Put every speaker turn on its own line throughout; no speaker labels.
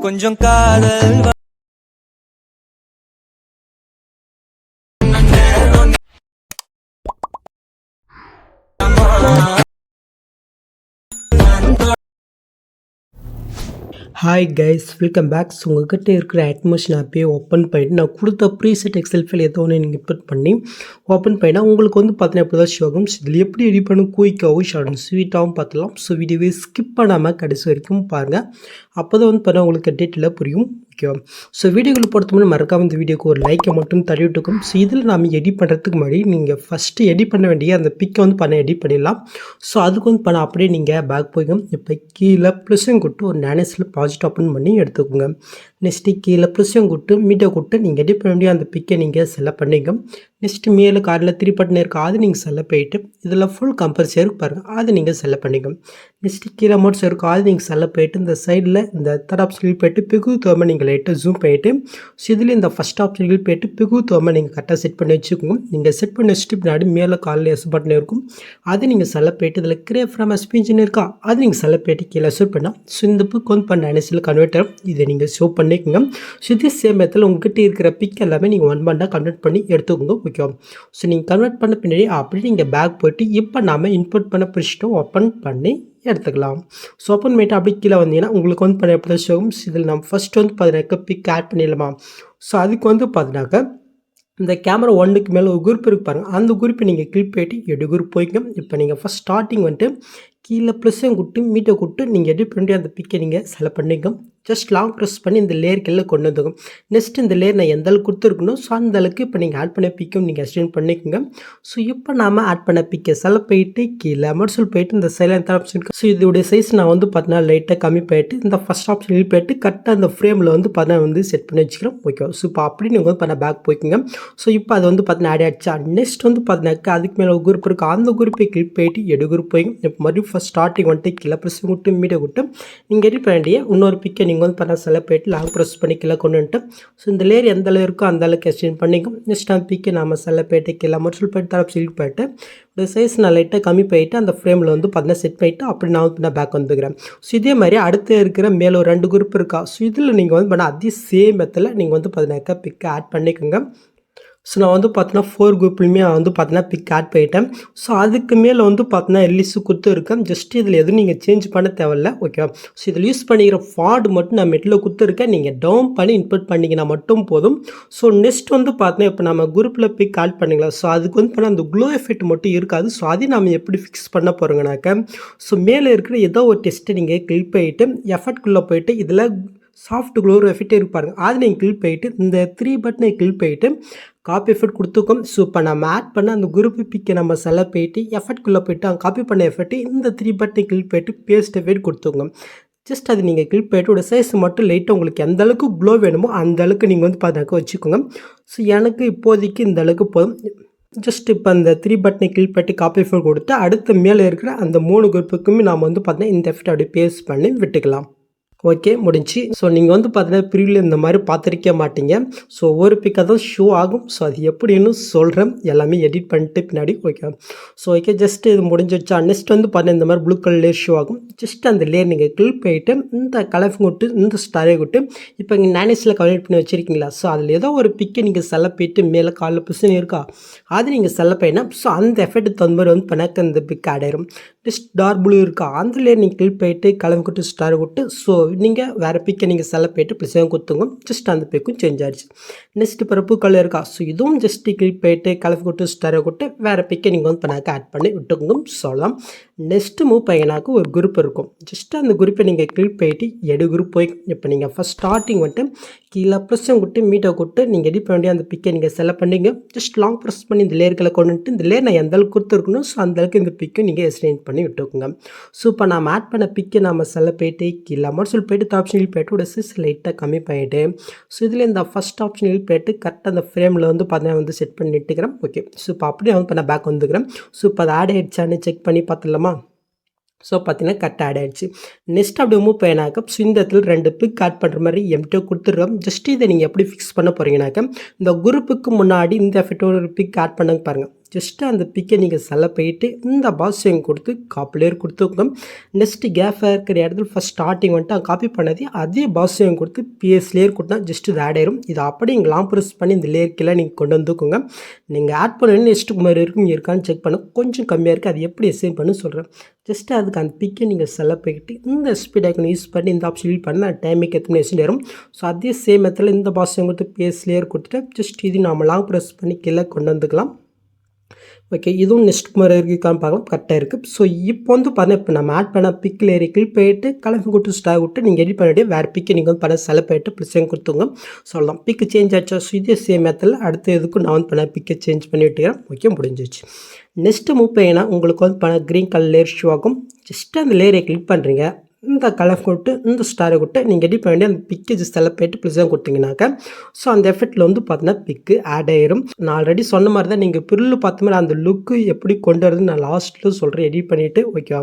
கொஞ்சம் காதல்
hi guys, welcome back. So உங்கள்கிட்ட இருக்கிற அட்மோஷன் ஆப்பையே ஓப்பன் பண்ணிட்டு நான் கொடுத்த ப்ரீசெட் எக்ஸல் ஃபைல் ஏதோ ஒன்று நீங்கள் இன்புட் பண்ணி ஓப்பன் பண்ணினா உங்களுக்கு வந்து பார்த்தீங்கன்னா எப்படி தான் ஷோ ஆகும். ஸோ இதில் எப்படி எடிட் பண்ணும் குயிக்காகவும் ஷார்ட் ஸ்வீட்டாகவும் பார்த்துலாம். ஸோ வீடியோவை ஸ்கிப் பண்ணாமல் கடைசி வரைக்கும் பாருங்கள். அப்போ தான் வந்து பார்த்தா உங்களுக்கு டீட்டெயிலாக புரியும். ஓகேவா? ஸோ வீடியோக்குள்ள பொறுத்த முன்னாடி மறக்காம இந்த வீடியோக்கு ஒரு லைக்கை மட்டும் தட்டி விட்டுக்கும். ஸோ இதில் நாம் எடிட் பண்ணுறதுக்கு முன்னாடி நீங்கள் ஃபஸ்ட்டு எடிட் பண்ண வேண்டிய அந்த பிக்கை வந்து எடிட் பண்ணிடலாம். ஸோ அதுக்கு வந்து அப்படியே நீங்கள் பேக் போய்க்கும். இப்போ கீழே ப்ளஸ்ஸும் கொடுத்து ஒரு நேனஸில் ப்ராஜெக்ட் ஓப்பன் பண்ணி எடுத்துக்கோங்க. நெக்ஸ்ட்டு கீழே ப்ளஸ்ஸும் கொடுத்து மீட்டை கொடுத்து நீங்கள் எடிட் பண்ண வேண்டிய அந்த பிக்கை நீங்கள் செலக்ட் பண்ணிங்க. நெக்ஸ்ட்டு மேலே காரில் 3 பட்டன் இருக்குது, அது நீங்கள் செலக்ட் பண்ணிவிட்டு இதில் ஃபுல் கம்பல்சரி இருக்கு பாருங்கள், அது நீங்கள் செலக்ட் பண்ணிக்கோங்க. நெக்ஸ்ட்டு கீழே மோட்ஸ் இருக்கும், அது நீங்கள் செலக்ட் பண்ணிவிட்டு இந்த சைடில் இந்த தேர்ட் ஆப்ஷனில் போய்ட்டு பிகு தோமை நீங்கள் லைட்டாக ஜூம் பண்ணிவிட்டு ஸோ இதில் இந்த ஃபஸ்ட் ஆப்ஷனில் போய்ட்டு பிகு தோமை நீங்கள் கரெக்டாக செட் பண்ணி வச்சுக்கோங்க. நீங்கள் செட் பண்ணி வச்சுட்டு பின்னாடி மேலே காலில் எஸ் பட்டன் இருக்கும், அது நீங்கள் செலக்ட் பண்ணிட்டு இதில் கிரியேட் ஃப்ரம் எஸ்பிஜின் இருக்கா, அது நீங்கள் செலக்ட் பண்ணிட்டு கீழே செட் பண்ணால் ஸோ இந்த புக் வந்து நேனஸில் கன்வெர்ட்டர் இதை நீங்கள் ஷோ பண்ணிக்கோங்க. ஸோ இதே சேம் மெத்தடில் உங்கள்கிட்ட இருக்கிற பிக் எல்லாமே நீங்கள் 1 பண்டாக கன்வெர்ட் பண்ணி எடுத்துக்கோங்க. ஓகே, ஸோ நீங்கள் கன்வெர்ட் பண்ண பின்னாடி அப்படி நீங்கள் பேக் போய்ட்டு இப்போ நாம் இன்புட் பண்ண ப்ரிஸ்ட்டை ஓப்பன் பண்ணி எடுத்துக்கலாம். ஸோ ஓப்பன் பண்ணிட்டு அப்படி கீழே வந்தீங்கன்னா உங்களுக்கு வந்து எப்படி ஷோவும். இதில் நம்ம ஃபஸ்ட்டு வந்து பார்த்தீங்கன்னாக்கா பிக் ஆட் பண்ணிடலாமா. ஸோ அதுக்கு வந்து பார்த்தீங்கன்னாக்கா இந்த கேமரா 1க்கு மேலே ஒரு குரூப் இருக்கு பாருங்கள், அந்த குரூப்பை நீங்கள் கிளிக் பண்ணிட்டு எடு குரூப் போய்க்கும். இப்போ நீங்கள் ஃபஸ்ட் ஸ்டார்டிங் வந்துட்டு கீழே ப்ளஸ்ஸையும் கொடுத்து மீட்டை கொடுத்து நீங்கள் எடிட் பண்ணி அந்த பிக்கை நீங்கள் செலக்ட் பண்ணிக்கோங்க. ஜஸ்ட் லாங் ப்ரெஸ் பண்ணி இந்த லேயர்க்கெல்லாம் கொண்டு வந்துக்கும். நெக்ஸ்ட் இந்த லேயர் நான் எந்த அளவுக்கு கொடுத்துருக்கணும் ஸோ அந்த அளவுக்கு இப்போ நீங்கள் ஆட் பண்ண பிக்கும் நீங்கள் எக்ஸ்டெண்ட் பண்ணிக்கோங்க. ஸோ இப்போ நாம் ஆட் பண்ண பிக்கை செலக்ட் போயிட்டு கீழே மர்சல் போயிட்டு இந்த சைலண்ட் ஆப்ஷன் இருக்குது. ஸோ இதோடைய சைஸ் நான் வந்து பார்த்தீங்கன்னா லைட்டாக கம்மி பண்ணிட்டு இந்த ஃபஸ்ட் ஆப்ஷன் போயிட்டு கரெக்டாக அந்த ஃப்ரேமில் வந்து பார்த்தீங்கன்னா வந்து செட் பண்ணி வச்சுக்கிறோம். ஓகே, ஸோ இப்போ அப்படி நீங்கள் வந்து பேக் போய்க்குங்க. ஸோ இப்போ அது வந்து பார்த்தீங்கன்னா ஆட் ஆகிடுச்சா. நெக்ஸ்ட் வந்து பார்த்தீங்கன்னாக்கா அதுக்கு மேலே ஒரு குரூப் இருக்குது, அந்த குரூப்பை கிளிக் போயிட்டு எடு குரூப் போய்க்கும். இப்போ மறுபடியும் ஃபஸ்ட் ஸ்டார்டிங் வந்துட்டு கீழே ப்ரெஸ் விட்டு மீட்டை விட்டு நீங்கள் எடிட் பண்ண வேண்டிய இன்னொரு பிக்கை நீங்கள் வந்து பார்த்தா செலக்ட் போயிட்டு லாங் ப்ரெஸ் பண்ணி கீழே கொண்டு வந்துட்டு ஸோ இந்த லேயர் எந்த அளவு இருக்கோ அந்த அளவுக்கு எக்ஸ்டெண்ட் பண்ணிக்கும். நெக்ஸ்ட் அந்த பிக்கை நம்ம செலக்ட் போயிட்டு கீழே மறுசல் போயிட்டு தரப்பு சில்க் போயிட்டு இந்த சைஸ் நான் லைட்டாக கம்மி போயிட்டு அந்த ஃப்ரேமில் வந்து பார்த்தீங்கன்னா செட் பண்ணிவிட்டு அப்படி நான் வந்து பேக் வந்துக்கிறேன். ஸோ இதே மாதிரி அடுத்து இருக்கிற மேலே ஒரு 2 குரூப் இருக்கா. ஸோ இதில் நீங்கள் வந்து பண்ணால் அதே சேம் மெத்தடில் நீங்கள் வந்து பார்த்தீங்கன்னாக்கா பிக்கை ஆட் பண்ணிக்கோங்க. ஸோ நான் வந்து பார்த்தீங்கன்னா 4 குரூப்லையுமே வந்து பார்த்தீங்கன்னா பிக் ஆட் பண்ணிட்டேன். ஸோ அதுக்கு மேலே வந்து பார்த்தீங்கன்னா ரிலீஸு கொடுத்து இருக்கேன். ஜஸ்ட் இதில் எதுவும் நீங்கள் சேஞ்ச் பண்ண தேவையில்ல. ஓகே, ஸோ இதில் யூஸ் பண்ணிக்கிற ஃபார்ட் மட்டும் நான் மெட்டில் கொடுத்துருக்கேன், நீங்கள் டவுன் பண்ணி இன்புட் பண்ணிங்கன்னா மட்டும் போதும். ஸோ நெக்ஸ்ட் வந்து பார்த்தீங்கன்னா இப்போ நம்ம குரூப்பில் பிக் ஆட் பண்ணிக்கலாம். ஸோ அதுக்கு வந்து பண்ணால் அந்த க்ளோ எஃபெக்ட் மட்டும் இருக்காது. ஸோ அதையும் நம்ம எப்படி ஃபிக்ஸ் பண்ண போகிறோங்கனாக்கா ஸோ மேலே இருக்கிற ஏதோ ஒரு டெஸ்ட்டை நீங்கள் கிளிக் பண்ணிவிட்டு எஃபெக்ட்குள்ளே போயிட்டு இதில் சாஃப்ட் க்ளோ எஃபெக்டே இருப்பாருங்க, அது நீங்கள் கிளிக் பண்ணிவிட்டு இந்த 3 பட்டனை கிளிக் பண்ணிவிட்டு காப்பி எஃபெக்ட் கொடுத்துக்கோம். ஸோ இப்போ நம்ம ஆட் பண்ண அந்த குரூப் பிக்கை நம்ம செலக்ட் பண்ணிட்டு எஃபெக்ட்குள்ளே போய்ட்டு அங்கே காப்பி பண்ண எஃபெக்ட் இந்த 3 பட்டனை கிளிக் பண்ணிட்டு பேஸ்ட் எஃபெக்ட் கொடுத்துக்கோங்க. ஜஸ்ட் அது நீங்கள் கிளிக் பண்ணிட்டு ஒரு சைஸ் மட்டும் லைட்டாக உங்களுக்கு எந்த அளவுக்கு க்ளோ வேணுமோ அந்த அளவுக்கு நீங்கள் வந்து பார்த்தாக்க வச்சுக்கோங்க. ஸோ எனக்கு இப்போதைக்கு இந்த அளவுக்கு போதும். ஜஸ்ட் இப்போ அந்த 3 பட்டனை கிளிக் பண்ணிட்டு காப்பி எஃபெக்ட் கொடுத்து அடுத்த மேலே இருக்கிற அந்த 3 குரூப்புக்குமே நாம் வந்து பார்த்தீங்கன்னா இந்த எஃபெக்ட் அப்படியே பேஸ்ட் பண்ணி விட்டுக்கலாம். ஓகே, முடிஞ்சு. ஸோ நீங்கள் வந்து பார்த்தீங்கன்னா ப்ரீவியூவில் இந்த மாதிரி பார்த்துருக்க மாட்டீங்க. ஸோ ஒரு பிக்காக தான் ஷோ ஆகும். ஸோ அது எப்படின்னு சொல்கிறேன், எல்லாமே எடிட் பண்ணிட்டு பின்னாடி. ஓகே, ஸோ ஓகே, ஜஸ்ட் இது முடிஞ்சிடுச்சா. நெக்ஸ்ட் வந்து பார்த்தீங்கன்னா இந்த மாதிரி ப்ளூ கலர் லேயர் ஷோ ஆகும். ஜஸ்ட் அந்த லேயர் நீங்கள் கிளிக் பண்ணிட்டு இந்த கலர் விட்டு இந்த ஸ்டாரை விட்டு இப்போ இங்கே நேனஸில் கன்வெர்ட் பண்ணி வச்சுருக்கீங்களா. ஸோ அதில் ஏதோ ஒரு பிக்கை நீங்கள் செலக்ட் பண்ணிட்டு மேலே காலில் பிசன் இருக்கா, அது நீங்கள் செலக்ட் பண்ணினா ஸோ அந்த எஃபெக்ட் தகுந்த மாதிரி வந்து பண்ணாக்க இந்த பிக் ஆட் ஆயிரும். நெக்ஸ்ட் டார்க் ப்ளூ இருக்கா, அந்த லேயர் நீங்கள் கிளிக் பண்ணிட்டு கலர் விட்டு ஸ்டார் விட்டு ஸோ நீங்கள் வேறு பிக்கை நீங்கள் செலக்ட் பண்ணிட்டு ப்ளஸ்ஸாக கொடுத்துங்க. ஜஸ்ட் அந்த பிக்கும் சேஞ்ச் ஆகிடுச்சு. நெக்ஸ்ட் பிறப்பு கலர் இருக்கா, ஸோ இதுவும் ஜஸ்ட் கிளிக் பண்ணிட்டு கலர் கொடுத்து ஸ்டாரை கொடுத்து வேறு பிக்கை நீங்கள் வந்து பண்ணாக்க ஆட் பண்ணி விட்டுக்கோங்க சொல்லலாம். நெக்ஸ்ட்டு மூவ் பண்ணினாக்க ஒரு குரூப் இருக்கும். ஜஸ்ட் அந்த குரூப்பை நீங்கள் கிளிக் பண்ணிட்டு எடு குரூப் போய் இப்போ நீங்கள் ஃபஸ்ட் ஸ்டார்டிங் வந்துட்டு கீழே ப்ளஸ்ஸும் கொடுத்து மீட்டை கொடுத்து நீங்கள் எடிட் பண்ண வேண்டிய அந்த பிக்கை நீங்கள் செலக்ட் பண்ணிங்க. ஜஸ்ட் லாங் ப்ரெஸ் பண்ணி இந்த லேயர்களை கொண்டு வந்துட்டு இந்த லேயர் நான் எந்த அளவுக்கு கொடுத்துருக்கணும் ஸோ அந்த அளவுக்கு இந்த பிக்கை நீங்கள் எக்ஸ்டெண்ட் பண்ணி விட்டுக்கோங்க. ஸோ இப்போ நம்ம ஆட் பண்ண பிக்கை நம்ம செலக்ட் பண்ணிட்டு கீழே மறுசல் போய்ட்டு ஆப்ஷனில் போய்ட்டு ஒரு சைஸ் லைட்டாக கம்மி பண்ணிவிட்டு ஸோ இதில் இந்த ஃபஸ்ட் ஆப்ஷனில் போய்ட்டு கரெக்டாக அந்த ஃப்ரேமில் வந்து பார்த்தீங்கன்னா வந்து செட் பண்ணி இட்டுக்கிறேன். ஓகே, ஸோ இப்போ அப்படியே வந்து பண்ண பேக் வந்துக்கிறேன். ஸோ இப்போ அதை ஆட் ஆகிடுச்சான்னு செக் பண்ணி பார்த்துடலாமா. ஸோ பார்த்தீங்கன்னா கரெக்டாக ஆட் ஆகிடுச்சு. நெக்ஸ்ட் அப்படி மூவ் பண்ணினாக்க ஸோ இந்த இடத்துல 2 பிக் ஆட் பண்ணுற மாதிரி எம்டிஓ கொடுத்துருக்கோம். ஜஸ்ட் இதை நீங்கள் எப்படி ஃபிக்ஸ் பண்ண போகிறீங்கனாக்க இந்த குரூப்புக்கு முன்னாடி இந்த எஃபெக்ட் ஒரு பிக் ஆட் பண்ண பாருங்கள். ஜஸ்ட்டு அந்த பிக்கை நீங்கள் செலக்ட் பண்ணிட்டு இந்த பாக்ஸிங் கொடுத்து காப்பி லேயர் கொடுத்துக்கோங்க. நெக்ஸ்ட்டு கேப்பாக இருக்கிற இடத்துல ஃபஸ்ட் ஸ்டார்டிங் வந்துட்டு காப்பி பண்ணது அதே பாக்ஸிங் கொடுத்து பிஎஸ் லேயர் கொடுத்தா ஜஸ்ட் இது ஆட் ஆயிரும். இதை அப்படி நீங்கள் லாங் ப்ரெஸ் பண்ணி இந்த லேயர் கீழே நீங்கள் கொண்டு வந்துக்கோங்க. நீங்கள் ஆட் பண்ணணும் நெக்ஸ்ட்டுக்கு மாதிரி இருக்கும் இருக்கான்னு செக் பண்ண கொஞ்சம் கம்மியாக இருக்குது. அது எப்படி சேவ் பண்ணு சொல்கிறேன். ஜஸ்ட்டு அதுக்கு அந்த பிக்கை நீங்கள் செலக்ட் பண்ணிட்டு இந்த ஸ்பீட் ஐக்கன் யூஸ் பண்ணி இந்த ஆப்ஷன் யூஸ் பண்ணால் டைமிங் எத்தனை எஸ்ட் வரும். ஸோ அதே சேம் மெத்தடில் இந்த பாக்ஸிங் கொடுத்து பிஎஸ் லேயர் கொடுத்துட்டு ஜஸ்ட் இது நம்ம லாங் ப்ரெஸ் பண்ணி கீழே கொண்டு வந்துக்கலாம். ஓகே, இதுவும் நெக்ஸ்ட் மாதிரி இருக்கான்னு பார்க்கலாம். கரெக்டாக இருக்குது. ஸோ இப்போ வந்து பார்த்தீங்கன்னா இப்போ நம்ம ஆட் பண்ண பிக் லேயரை கிளிக் பண்ணிட்டு கலர் கொடுத்து ஸ்டாக் விட்டு நீங்கள் எடிட் பண்ணிட்டு வேறு பிக்கை நீங்கள் வந்து பண்ண செலக்ட் பண்ணிட்டு ப்ளஸ் கொடுத்துங்க. சொல்லலாம் பிக்கு சேஞ்ச் ஆச்சா. ஸோ இதே சேம் மெத்தடில் அடுத்த இதுக்கும் நான் வந்து பண்ண பிக்கை சேஞ்ச் பண்ணி விட்டுக்கிறேன். ஓகே, முடிஞ்சிச்சு. நெக்ஸ்ட்டு மூவ் பண்ணினா உங்களுக்கு வந்து பண்ண க்ரீன் கலர் லேயர் ஷோ ஆகும். ஜஸ்ட்டு அந்த லேயரை கிளிக் பண்ணுறீங்க. இந்த கலர் கொடுத்து இந்த ஸ்டாரை கொடுத்து நீங்கள் எடிட் பண்ணி அந்த பிக்கு ஜஸ்ட் செலக்ட் பண்ணிட்டு ப்ளஸ் கொடுத்தீங்கன்னாக்கா ஸோ அந்த எஃபெக்ட்டில் வந்து பார்த்தீங்கன்னா பிக்கு ஆட் ஆயிரும். நான் ஆல்ரெடி சொன்ன மாதிரி தான் நீங்கள் பிரில் பார்த்த மாதிரி அந்த லுக்கு எப்படி கொண்டு வரதுன்னு நான் லாஸ்ட்டில் சொல்கிறேன் எடிட் பண்ணிவிட்டு. ஓகேவா.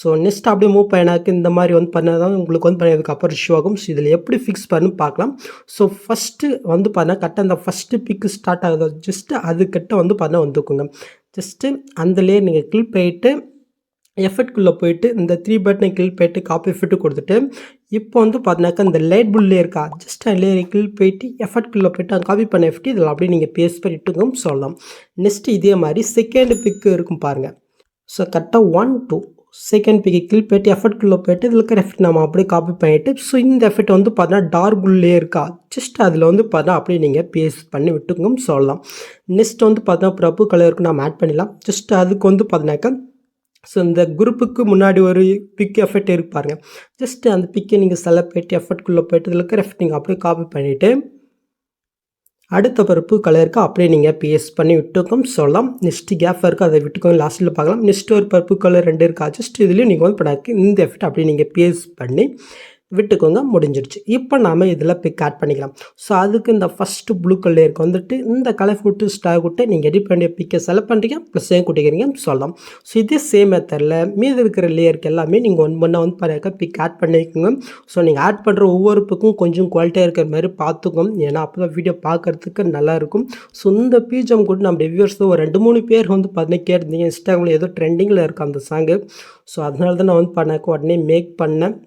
ஸோ நெக்ஸ்ட் அப்படியே மூவ் பண்ணினாக்கு இந்த மாதிரி வந்து பண்ணால் தான் உங்களுக்கு வந்து பண்ணதுக்கு அப்புறம் இஷ்யூ ஆகும். ஸோ இதில் எப்படி ஃபிக்ஸ் பண்ணு பார்க்கலாம். ஸோ ஃபஸ்ட்டு வந்து பார்த்தீங்கன்னா கரெக்டாக அந்த ஃபஸ்ட்டு பிக்கு ஸ்டார்ட் ஆகுது ஜஸ்ட்டு அதுக்கிட்ட வந்து பார்த்தீங்கன்னா வந்துக்குங்க. ஜஸ்ட்டு அந்த லேயர் நீங்கள் கிளிக் பண்ணிவிட்டு எஃபெக்ட்குள்ளே போயிட்டு இந்த 3 பட்டனை கிளிக் பண்ணிட்டு காப்பி எஃபெக்ட் கொடுத்துட்டு இப்போ வந்து பார்த்தீங்கன்னாக்கா இந்த லைட் புல் இருக்கா ஜஸ்ட் லேயரை கிளிக் போயிட்டு எஃபெக்ட்குள்ளே போய்ட்டு அங்கே காப்பி பண்ண எஃபெக்ட் இதில் அப்படியே நீங்கள் பேஸ்ட் பண்ணிட்டுங்க சொல்லலாம். நெக்ஸ்ட்டு இதே மாதிரி செகண்ட் பிக்கு இருக்கும் பாருங்கள். ஸோ கரெக்டாக 1 2 செகண்ட் பிக்கை கிளிக் போய்ட்டு எஃபெக்ட்குள்ளே போய்ட்டு இதில் இருக்கிற எஃபெக்ட் நம்ம அப்படியே காப்பி பண்ணிவிட்டு ஸோ இந்த எஃபெக்ட் வந்து பார்த்தீங்கன்னா டார்க் புல்லே இருக்கா ஜஸ்ட் அதில் வந்து பார்த்தீங்கன்னா அப்படியே நீங்கள் பேஸ்ட் பண்ணி விட்டுங்க சொல்லலாம். நெக்ஸ்ட் வந்து பார்த்தீங்கன்னா ப்ரப்பு கலருக்கு நம்ம ஆட் பண்ணிடலாம். ஜஸ்ட் அதுக்கு வந்து பார்த்தீங்கன்னாக்கா ஸோ இந்த குரூப்புக்கு முன்னாடி ஒரு பிக் எஃபெக்ட் இருக்கு பாருங்கள். ஜஸ்ட்டு அந்த பிக்கை நீங்கள் செலக்ட் பண்ணிட்டு எஃபெக்ட்குள்ளே போய்ட்டு இதில் இருக்கிற எஃபெக்ட் நீங்கள் அப்படியே காப்பி பண்ணிவிட்டு அடுத்த பருப்பு கலருக்கு அப்படியே நீங்கள் பேஸ்ட் பண்ணி விட்டுக்கும் சொல்லலாம். நெக்ஸ்ட்டு கேப் இருக்குது அதை விட்டுக்கோங்க லாஸ்ட்டில் பார்க்கலாம். நெக்ஸ்ட்டு ஒரு பருப்பு கலர் 2 இருக்கா ஜஸ்ட் இதுலேயும் நீங்கள் வந்து பண்ணாக்கு இந்த எஃபெக்ட் அப்படியே நீங்கள் பேஸ்ட் பண்ணி விட்டுக்கோங்க. முடிஞ்சிருச்சு. இப்போ நாம் இதில் பிக் ஆட் பண்ணிக்கலாம். ஸோ அதுக்கு இந்த ஃபஸ்ட்டு ப்ளூ கலருக்கு வந்துட்டு இந்த கலர் கொடுத்து ஸ்டார் கொடுத்து நீங்கள் எடிட் பண்ணி பிக்கை செலக்ட் பண்ணுறீங்க ப்ளஸ் கூட்டிக்கிறீங்க சொல்லலாம். ஸோ இதே சேம் மெத்தடில் மீது இருக்கிற லேயருக்கு எல்லாமே நீங்கள் ஒன்றா வந்து பாருங்க பிக் ஆட் பண்ணிக்கோங்க. ஸோ நீங்கள் ஆட் பண்ணுற ஒவ்வொரு பிக்கும் கொஞ்சம் குவாலிட்டியாக இருக்கிற மாதிரி பார்த்துக்கோங்க. ஏன்னா அப்போ தான் வீடியோ பார்க்குறதுக்கு நல்லாயிருக்கும். ஸோ இந்த பிஜிஎம் கூட நம்ம வியூவர்ஸ் ஒரு 2-3 பேர் வந்து பார்த்தீங்கன்னா கேட்டிருந்தீங்க இன்ஸ்டாகிராமில் ஏதோ ட்ரெண்டிங்கில் இருக்குது அந்த சாங்கு. ஸோ அதனால தான் நான் வந்து பண்ணாக்க உடனே மேக் பண்ணேன்.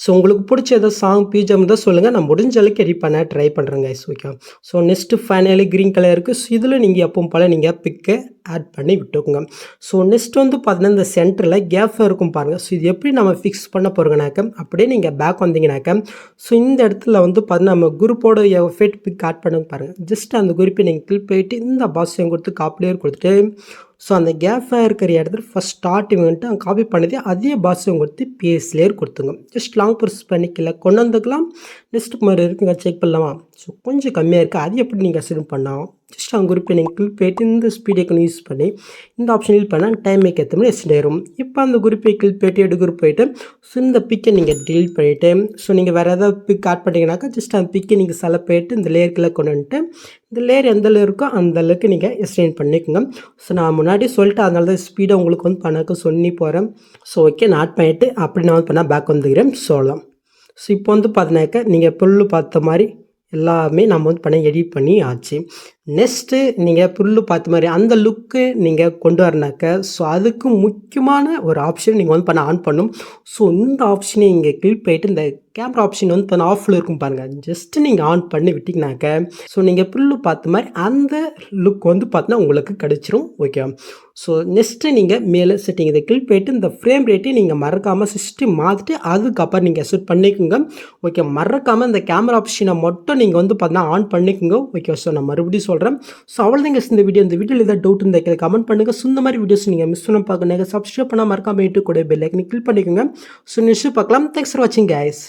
ஸோ உங்களுக்கு பிடிச்ச ஏதோ சாங் பிஜிஎம் தான் சொல்லுங்கள். நான் முடிஞ்ச அளவுக்கு எடிட் பண்ண ட்ரை பண்ணுறேன் guys. Okay. So next finally green colour இருக்குது. ஸோ இதில் நீங்கள் எப்பவும் போல் நீங்கள் பிக்கை ஆட் பண்ணி விட்டுக்கோங்க. ஸோ நெக்ஸ்ட் வந்து பார்த்தீங்கன்னா இந்த சென்டரில் கேஃபாக இருக்கும் பாருங்கள். ஸோ இது எப்படி நம்ம ஃபிக்ஸ் பண்ண போகிறோங்கனாக்க அப்படியே நீங்கள் பேக் வந்தீங்கனாக்க ஸோ இந்த இடத்துல வந்து பார்த்தீங்கன்னா நம்ம குரூப்போட எஃபெக்ட் பிக் ஆட் பண்ண பாருங்கள். ஜஸ்ட் அந்த குரூப்பை நீங்கள் கிளிக் போயிட்டு இந்த பாக்ஸையும் கொடுத்து காப்பிலேயே கொடுத்துட்டு ஸோ அந்த கேஃபாக இருக்கிற இடத்துல ஃபஸ்ட் ஸ்டார்டிங் வந்துட்டு அங்கே காப்பி பண்ணதே அதே பாக்ஸையும் கொடுத்து பேஸ் லேயர் கொடுத்துங்க. ஜஸ்ட் லாங் ப்ரெஸ் பண்ணிக்கல கொண்டு வந்துக்கலாம். நெக்ஸ்ட் மாதிரி இருக்குங்க செக் பண்ணலாமா. ஸோ கொஞ்சம் கம்மியாக இருக்குது. அது எப்படி நீங்கள் அசைன் பண்ணலாம். ஜஸ்ட் அவங்க குரூப்பை நீங்கள் கிளிக் போயிட்டு இந்த ஸ்பீட் ஐக்கன் யூஸ் பண்ணி இந்த ஆப்ஷன் யூஸ் பண்ணால் டைம் மேக் ஏற்ற மாதிரி எக்ஸ்டெண்ட் ஆயிரும். இப்போ அந்த குரூப்பை கிளிக் போயிட்டு எடு குரூப் போயிட்டு ஸோ இந்த பிக்கை நீங்கள் டிலீட் பண்ணிவிட்டு ஸோ நீங்கள் வேறு ஏதாவது பிக் ஆட் பண்ணிங்கனாக்கா ஜஸ்ட் அந்த பிக்கை நீங்கள் செலக்ட் போயிட்டு இந்த லேயருக்குள்ளே கொண்டு வந்துட்டு இந்த லேயர் எந்த லேயர் இருக்கோ அந்த அளவுக்கு நீங்கள் எக்ஸ்டெண்ட் பண்ணிக்கோங்க. ஸோ நான் முன்னாடி சொல்லிட்டு அதனால தான் ஸ்பீடாக உங்களுக்கு வந்து பண்ணாக்க சொல்லி போகிறேன். ஸோ ஓகே நான் ஆட் பண்ணிவிட்டு அப்படி நான் வந்து பண்ணால் பேக் வந்துக்கிறேன் சொல்லலாம். ஸோ இப்போ வந்து பார்த்தினாக்கா நீங்கள் புல்லு பார்த்த மாதிரி எல்லாமே நம்ம வந்து பண்ண எடிட் பண்ணி ஆச்சு. நெக்ஸ்ட்டு நீங்கள் புல்லு பார்த்த மாதிரி அந்த லுக்கு நீங்கள் கொண்டு வரனாக்க ஸோ அதுக்கு முக்கியமான ஒரு ஆப்ஷன் நீங்கள் வந்து பண்ண ஆன் பண்ணும். ஸோ இந்த ஆப்ஷனை இங்கே கிளிக் போயிட்டு இந்த கேமரா ஆப்ஷன் வந்து பண்ண ஆஃபில் இருக்கும் பாருங்கள். ஜஸ்ட்டு நீங்கள் ஆன் பண்ணி விட்டிங்கனாக்க ஸோ நீங்கள் புல்லு பார்த்த மாதிரி அந்த லுக் வந்து பார்த்தீங்கன்னா உங்களுக்கு கிடச்சிரும். ஓகே. ஸோ நெக்ஸ்ட்டு நீங்கள் மேலே செட்டிங் இதை கிளிக் போயிட்டு இந்த ஃப்ரேம் ரேட்டையும் நீங்கள் மறக்காமல் சிஸ்டம் மாற்றிட்டு அதுக்கப்புறம் நீங்கள் செட் பண்ணிக்கோங்க. ஓகே. மறக்காமல் இந்த கேமரா ஆப்ஷனை மட்டும் நீங்கள் வந்து பார்த்தீங்கன்னா ஆன் பண்ணிக்கோங்க. ஓகே. ஸோ நான் மறுபடியும் சொல்கிறேன். ஸோ அவ்வளோதாங்க இந்த வீடியோவில் ஏதாவது டவுட் இருந்தால் கமெண்ட் பண்ணுங்கள். ஸோ இந்த மாதிரி வீடியோஸ் நீங்கள் மிஸ் பண்ண பார்க்கணும். சப்ஸ்கிரைப் பண்ணால் மறக்காமல் கூட பெல் ஐக்கனை கிளிக் பண்ணிக்கோங்க. ஸோ நெக்ஸ்ட் பார்க்கலாம். தேங்க்ஸ் ஃபார் வாட்சிங் கைஸ்.